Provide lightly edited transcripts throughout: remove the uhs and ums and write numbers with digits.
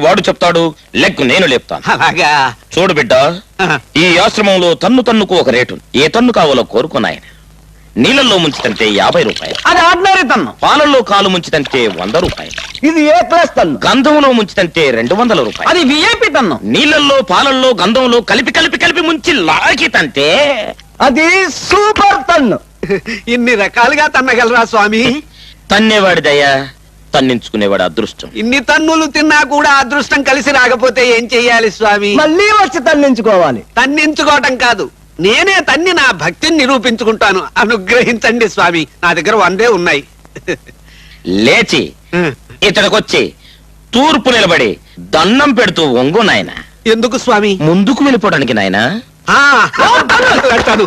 వాడు చెప్తాడు, లెగ్గు నేను లేపుతాను. అలాగా. చూడు బిడ్డ, ఈ ఆశ్రమంలో తన్ను తన్నుకు ఒక రేటు. ఏ తన్ను కావాలో కోరుకున్నాయన. నీళ్ళల్లో ముంచితంటే 50 రూపాయలు. అది ఆర్డినరీ తన్ను. పాలల్లో కాలు ముంచితంటే 100 రూపాయలు. ఇది ఏ క్లాస్ తన్ను. గంధంలో ముంచితంటే 200 రూపాయలు. అది విఐపి తన్ను. నీళ్ళల్లో పాలల్లో గంధంలో కలిపి కలిపి కలిపి ముంచి లాగితంటే అది సూపర్ తన్ను. ఇన్ని రకాలుగా తన్నగలరా స్వామి? తన్నేవాడిదయ్యా, తన్నించుకునేవాడు అదృష్టం. ఇన్ని తన్నులు తిన్నా కూడా అదృష్టం కలిసి రాకపోతే ఏం చెయ్యాలి స్వామి? మళ్ళీ వచ్చి తన్నించుకోవాలి. తన్నించుకోవటం కాదు, నేనే తన్ని నా భక్తిని నిరూపించుకుంటాను. అనుగ్రహించండి స్వామి. నా దగ్గర 100 ఉన్నాయి. లేచి ఇతడికొచ్చి తూర్పు నిలబడి దండం పెడుతూ వంగు నాయన. ఎందుకు స్వామి? ముందుకు వెళ్ళిపోవడానికి నాయనా. అంటాను.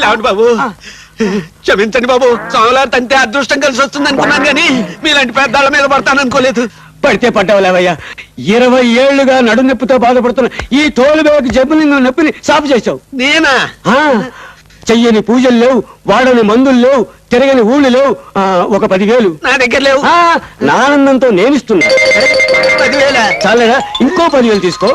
లేవండి బాబు, క్షమించండి బాబు. సోమవారం తంటే అదృష్టం కలిసి వస్తుంది అనుకున్నాను కానీ మీలాంటి పెద్దాళ్ళ మీద పడతాను అనుకోలేదు. పడితే పడ్డావులేవయ్యా. 20 ఏళ్లుగా నడు నొప్పితో బాధపడుతున్న ఈ తోలుబేకి జబ్బుని నొప్పిని సాపు చేశావు. నేనా? చెయ్యని పూజలు లేవు, వాడని మందులు లేవు, తిరగని ఊళ్ళు లేవు. ఒక 10,000 నా దగ్గర లేవు. నా ఆనందంతో నేనిస్తున్నా. 10,000 చాలేదా? ఇంకో 10,000 తీసుకో.